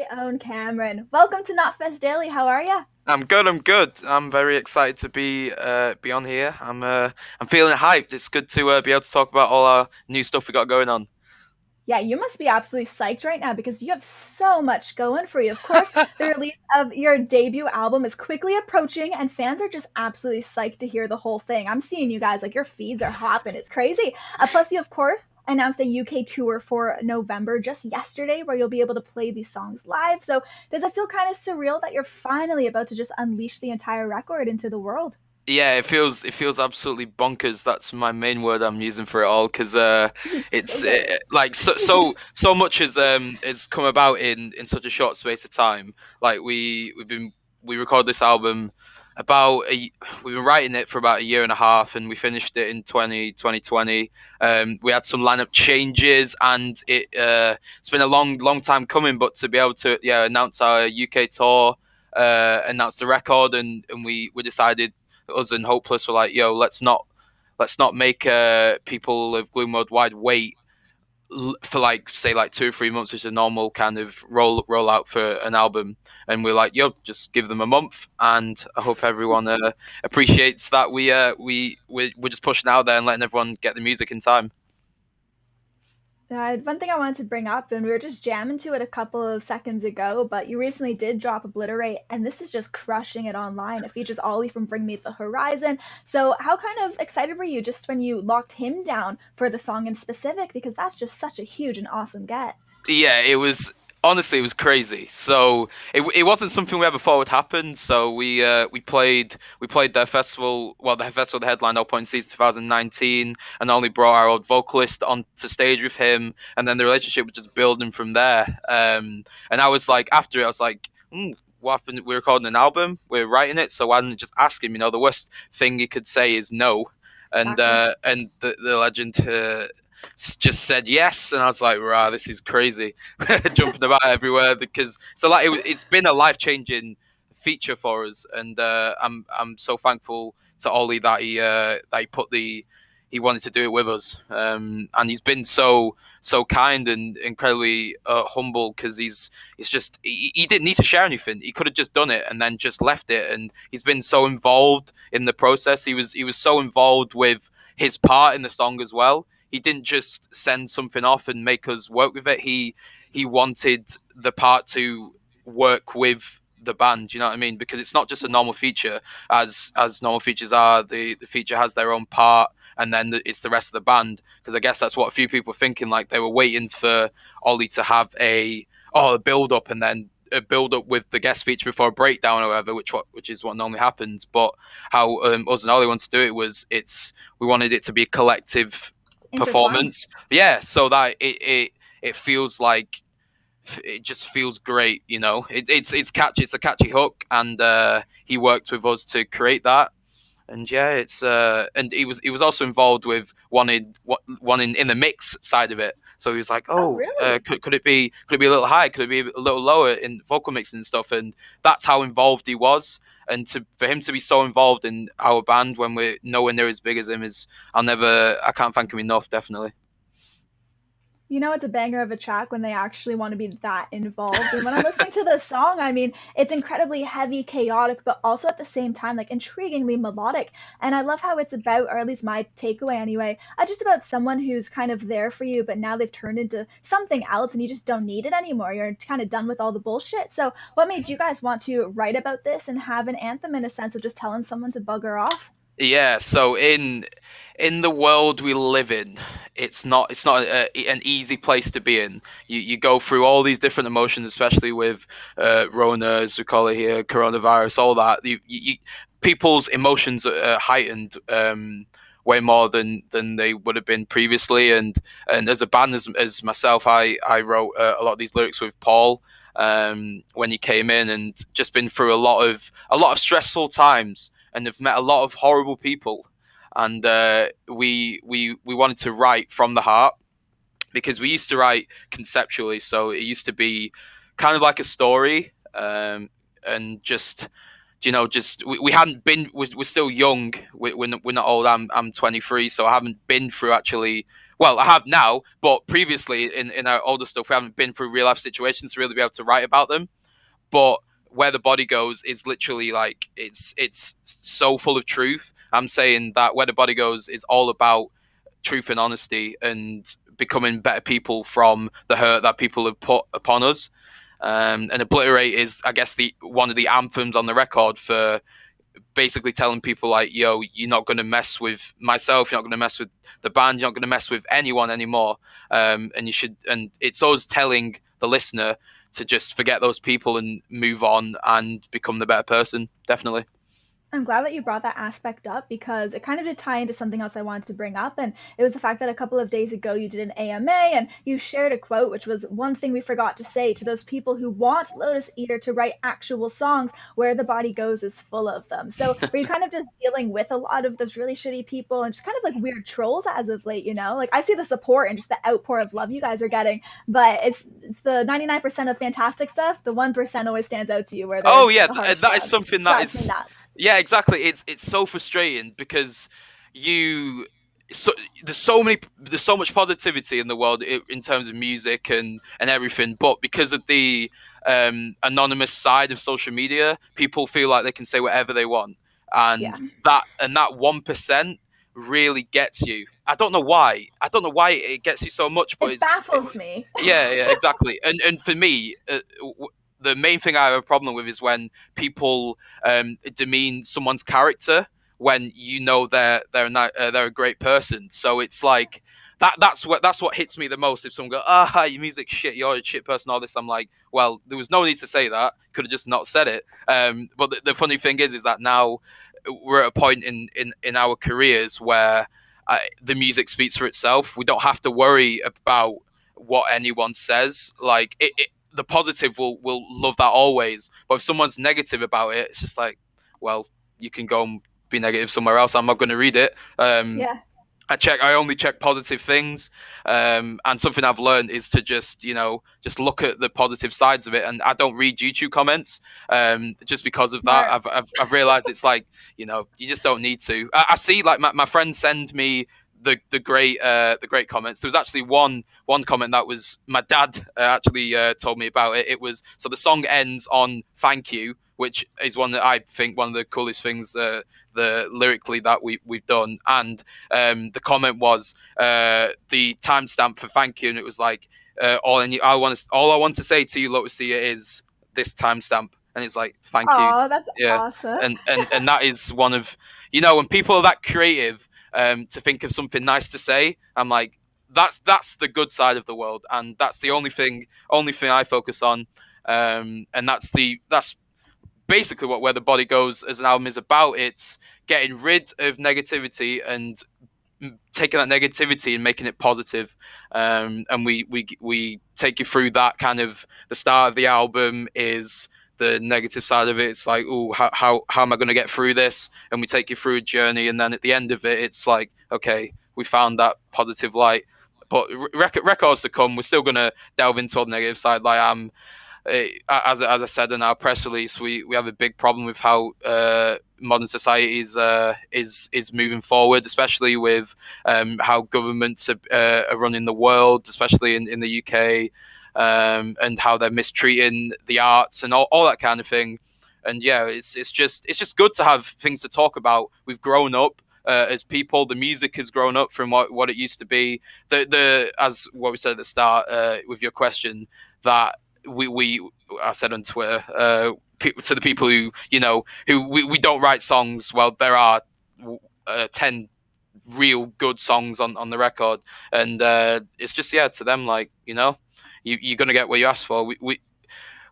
very own Cameron. Welcome to Knotfest Daily. How are ya? I'm good. I'm good. I'm very excited to be on here. I'm feeling hyped. It's good to be able to talk about all our new stuff we got going on. Yeah, you must be absolutely psyched right now because you have so much going for you. Of course, the release of your debut album is quickly approaching, and fans are just absolutely psyched to hear the whole thing. I'm seeing you guys, like, your feeds are hopping. It's crazy. Plus, you, of course, announced a UK tour for November just yesterday where you'll be able to play these songs live. So, does it feel kind of surreal that you're finally about to just unleash the entire record into the world? Yeah, it feels absolutely bonkers. That's my main word I'm using for it all because So it's good. like so much has come about in such a short space of time. Like we recorded this album about we've been writing it for about a year and a half, and we finished it in 2020. We had some lineup changes, and it's been a long time coming. But to be able to announce our UK tour, announce the record, and we decided, us and Hopeless were like, yo, let's not make people of Gloom Worldwide wait for like say like 2 or 3 months, which is a normal kind of roll out for an album. And we're like, yo, just give them a month, and I hope everyone appreciates that we're just pushing out there and letting everyone get the music in time. One thing I wanted to bring up, and we were just jamming to it a couple of seconds ago, but you recently did drop Obliterate, and this is just crushing it online. It features Ollie from Bring Me the Horizon. So, how kind of excited were you just when you locked him down for the song in specific? Because that's just such a huge and awesome get. Yeah, it was, honestly, it was crazy. So it wasn't something we ever thought would happen. So we played their festival, well, the festival, the headline All Point Season 2019, and only brought our old vocalist onto stage with him, and then the relationship was just building from there. And I was like, after it, I was like, what happened? We're recording an album, we're writing it, so why didn't just ask him? The worst thing you could say is no. And Exactly. the legend just said yes, and I was like, "Wow, this is crazy!" Jumping about everywhere because so like it's been a life changing feature for us, and I'm so thankful to Ollie that he put the he wanted to do it with us, and he's been so kind and incredibly humble because he's just he didn't need to share anything. He could have just done it and then just left it, and he's been so involved in the process. He was so involved with his part in the song as well. He didn't just send something off and make us work with it. He wanted the part to work with the band. You know what I mean? Because it's not just a normal feature, as normal features are. The feature has their own part, and then it's the rest of the band. Because I guess that's what a few people were thinking. Like they were waiting for Ollie to have a build up, and then a build up with the guest feature before a breakdown or whatever, which is what normally happens. But how us and Ollie wanted to do it was we wanted it to be a collective It's intertwined. performance. Yeah, so that it feels like it just feels great. It's catchy. It's a catchy hook, and he worked with us to create that. And yeah, it's and he was also involved with wanting in the mix side of it. So he was like, Oh, "Oh, really? could it be a little high? Could it be a little lower in vocal mixing and stuff?" And that's how involved he was. And for him to be so involved in our band when we're nowhere near as big as him is, I can't thank him enough. Definitely. You know it's a banger of a track when they actually want to be that involved. And when I'm listening to the song, I mean, it's incredibly heavy, chaotic, but also at the same time, like intriguingly melodic. And I love how it's about, or at least my takeaway anyway, just about someone who's kind of there for you, but now they've turned into something else and you just don't need it anymore. You're kind of done with all the bullshit. So, what made you guys want to write about this and have an anthem in a sense of just telling someone to bugger off? Yeah, so in the world we live in, it's not an easy place to be in. You go through all these different emotions, especially with Rona, as we call it here, coronavirus, all that. People's emotions are heightened way more than they would have been previously. And as a band, as myself, I wrote a lot of these lyrics with Paul when he came in, and just been through a lot of stressful times, and have met a lot of horrible people. And we wanted to write from the heart because we used to write conceptually, so it used to be kind of like a story, and just just we hadn't we're still young. We're not old. I'm 23, so I haven't been through actually well, I have now, but previously in our older stuff, we haven't been through real life situations to really be able to write about them. But where the body goes is literally like it's so full of truth. I'm saying that where the body goes is all about truth and honesty and becoming better people from the hurt that people have put upon us. And Obliterate is, I guess, the one of the anthems on the record for basically telling people like, yo, you're not going to mess with myself, you're not going to mess with the band, you're not going to mess with anyone anymore. And you should, and it's always telling the listener to just forget those people and move on and become the better person. Definitely. I'm glad that you brought that aspect up because it kind of did tie into something else I wanted to bring up. And it was the fact that a couple of days ago you did an AMA and you shared a quote, which was one thing we forgot to say to those people who want Lotus Eater to write actual songs. Where the Body Goes is full of them. So were you kind of just dealing with a lot of those really shitty people and just kind of like weird trolls as of late, you know? Like I see the support and just the outpour of love you guys are getting, but it's the 99% of fantastic stuff. The 1% always stands out to you where Oh there's yeah, the harsh that is love. something that Drives me is, nuts. yeah, exactly. It's so frustrating because you so there's so much positivity in the world in terms of music and everything, but because of the anonymous side of social media, people feel like they can say whatever they want, Yeah. and that 1% really gets you. I don't know why. I don't know why it gets you so much, but It baffles me. yeah, yeah, exactly. And for me, the main thing I have a problem with is when people demean someone's character when you know they're not, they're a great person. So it's like that's what hits me the most. If someone goes, "Ah, your music's shit. You're a shit person," all this, I'm like, well, there was no need to say that. Could have just not said it. But the funny thing is that now we're at a point in our careers where the music speaks for itself. We don't have to worry about what anyone says. Like the positive will love that always. But if someone's negative about it, it's just like, well, you can go and be negative somewhere else. I'm not going to read it. Yeah. I only check positive things, and something I've learned is to just look at the positive sides of it, and I don't read YouTube comments, just because of that. Smart. I've realized it's like, you just don't need to. I see like my friends send me the great comments. There was actually one comment that was my dad actually told me about it. It was, so the song ends on "Thank You," which is one that I think one of the coolest things the lyrically that we've done. And the comment was the timestamp for "Thank You," and it was like, all I want to say to you, Lotusia, is this timestamp, and it's like, thank you. Oh, that's Yeah. awesome. And that is one of, when people are that creative, to think of something nice to say, I'm like, that's the good side of the world, and that's the only thing I focus on. And that's basically what Where the Body Goes as an album is about. It's getting rid of negativity and taking that negativity and making it positive. And we take you through that. Kind of the start of the album is the negative side of it. It's like, oh, how am I going to get through this? And we take you through a journey, and then at the end of it, it's like, okay, we found that positive light. But records to come, we're still going to delve into the negative side. Like as I said in our press release, we have a big problem with how modern society is moving forward, especially with how governments are running the world, especially in the UK, and how they're mistreating the arts and all that kind of thing. And yeah, it's just good to have things to talk about. We've grown up. As people, the music has grown up from what it used to be. The as what we said at the start with your question, that we I said on Twitter, to the people who we don't write songs. Well, there are 10 real good songs on the record, and it's just, yeah, to them, like, you're gonna get what you ask for.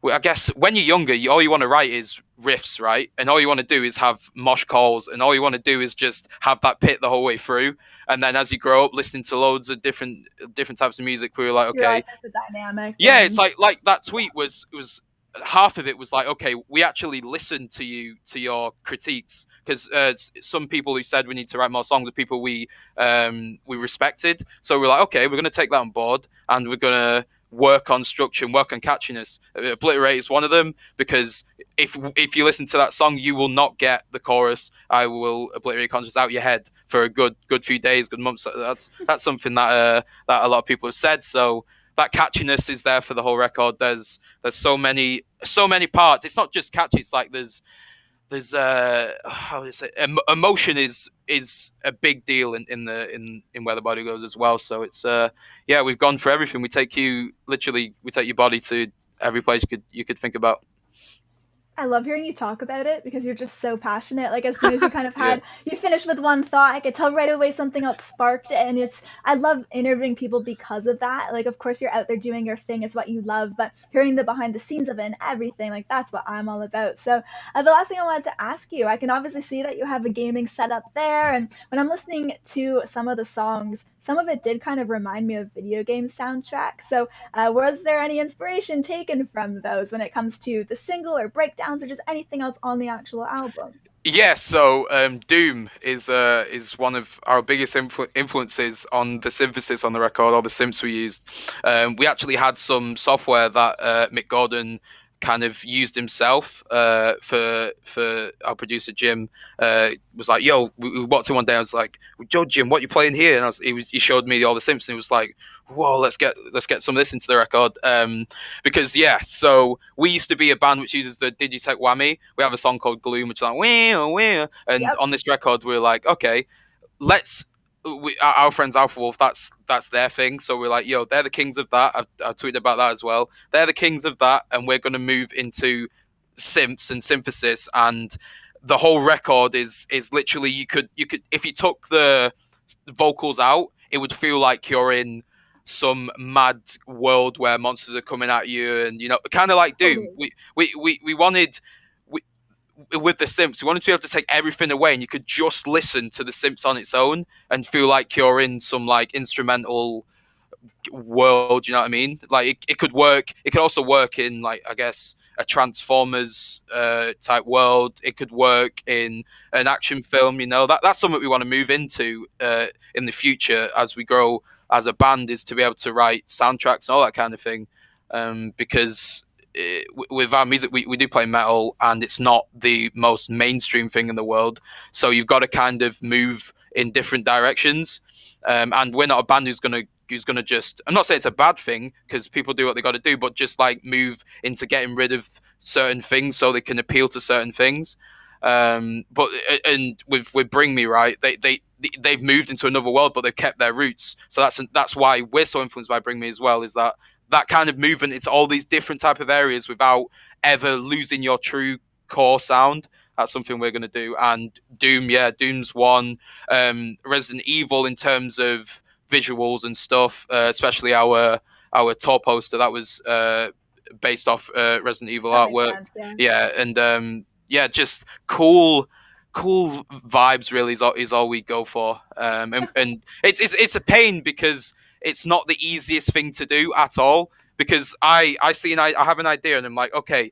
I guess when you're younger, all you want to write is riffs, right? And all you want to do is have mosh calls, and all you want to do is just have that pit the whole way through. And then as you grow up, listening to loads of different types of music, where you're like, You okay, realize like the dynamic yeah, it's and like that tweet was half of it was like, okay, we actually listened to your critiques, because some people who said we need to write more songs are people we respected. So we're like, okay, we're going to take that on board, and we're going to work on structure and work on catchiness. Obliterate is one of them, because if you listen to that song, you will not get the chorus. I will obliterate your conscience out your head for a good few days, good months. That's something that a lot of people have said. So that catchiness is there for the whole record. There's so many parts. It's not just catchy. It's like there's how do you say, emotion is a big deal in where the body goes as well. So it's yeah, we've gone for everything. We take your body to every place you could think about. I love hearing you talk about it because you're just so passionate. Like as soon as you kind of Yeah. had you finished with one thought, I could tell right away something else sparked it. And it's I love interviewing people because of that. Like of course you're out there doing your thing, it's what you love, but hearing the behind the scenes of it and everything, like that's what I'm all about. So the last thing I wanted to ask you, I can obviously see that you have a gaming setup there, and when I'm listening to some of the songs, some of it did kind of remind me of video game soundtracks. So was there any inspiration taken from those when it comes to the single or breakdowns or just anything else on the actual album? Yeah, so Doom is one of our biggest influences on the synthesis on the record, or the synths we used. We actually had some software that Mick Gordon kind of used himself for our producer Jim. Was like, yo, we walked in one day. I was like, yo, Jim, what you playing here? And he showed me all the synths, and he was like, whoa, let's get some of this into the record. Because yeah, so we used to be a band which uses the Digitech whammy. We have a song called Gloom, which is like wah, wah. And Yep, on this record, we're like, okay, let's. Our friends Alpha Wolf, that's their thing. So we're like, yo, they're the kings of that. I've tweeted about that as well. They're the kings of that, and we're going to move into synths and synthesis. And the whole record is literally, you could if you took the vocals out, it would feel like you're in some mad world where monsters are coming at you, and kind of like Doom. totally. We wanted we, with the synths, we wanted to be able to take everything away, and you could just listen to the synths on its own and feel like you're in some like instrumental world. You know what I mean? Like it could work. It could also work in, like, I guess, a Transformers type world. It could work in an action film. That's something we want to move into in the future as we grow as a band, is to be able to write soundtracks and all that kind of thing. Because with our music, we do play metal, and it's not the most mainstream thing in the world. So you've got to kind of move in different directions. And we're not a band who's gonna just, I'm not saying it's a bad thing, because people do what they got to do, but just like move into getting rid of certain things so they can appeal to certain things. But and with Bring Me Right, they've moved into another world, but they've kept their roots. So that's why we're so influenced by Bring Me as well. Is that kind of movement into all these different type of areas without ever losing your true core sound. That's something we're going to do. And Doom, yeah, Doom's one. Resident Evil, in terms of visuals and stuff, especially our tour poster, that was based off Resident Evil That makes artwork. sense, yeah. Yeah, and yeah, just cool vibes really is all we go for. And it's a pain because it's not the easiest thing to do at all. Because I have an idea, and I'm like, okay,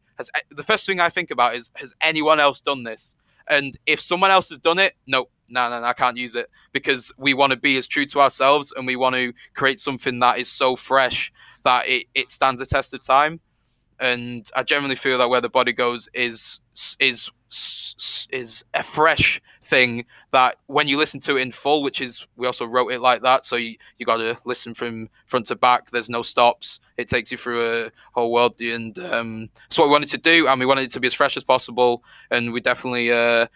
the first thing I think about is, has anyone else done this? And if someone else has done it, no, no, no, I can't use it, because we want to be as true to ourselves, and we want to create something that is so fresh that it stands a test of time. And I generally feel that where the body goes is a fresh thing that when you listen to it in full, which is, we also wrote it like that, so you got to listen from front to back. There's no stops. It takes you through a whole world, and it's what we wanted to do, and we wanted it to be as fresh as possible. And we definitely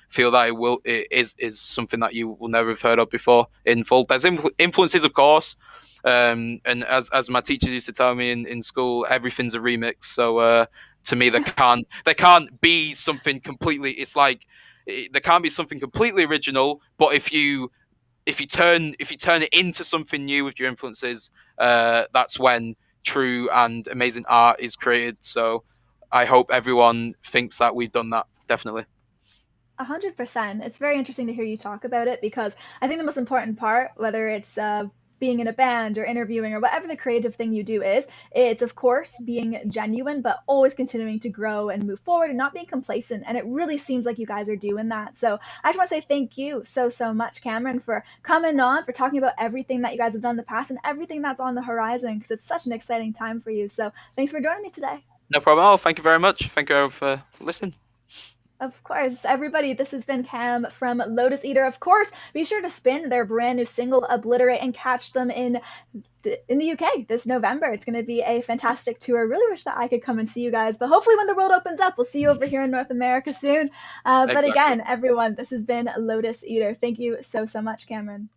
feel that it is something that you will never have heard of before in full. There's influences, of course. And as my teacher used to tell me in school, everything's a remix. So to me, there can't be something completely. It's like, there can't be something completely original. But if you turn it into something new with your influences, that's when true and amazing art is created. So I hope everyone thinks that we've done that. Definitely. 100%. It's very interesting to hear you talk about it because I think the most important part, whether it's being in a band or interviewing or whatever the creative thing you do is, it's of course being genuine, but always continuing to grow and move forward and not being complacent. And it really seems like you guys are doing that. So I just want to say thank you so much, Cameron, for coming on, for talking about everything that you guys have done in the past and everything that's on the horizon, because it's such an exciting time for you. So thanks for joining me today. No problem. Oh, thank you very much. Thank you for listening. Of course, everybody, this has been Cam from Lotus Eater. Of course, be sure to spin their brand new single Obliterate and catch them in the UK this November. It's going to be a fantastic tour. I really wish that I could come and see you guys, but hopefully when the world opens up, we'll see you over here in North America soon. But Exactly. again, everyone, this has been Lotus Eater. Thank you so much, Cameron.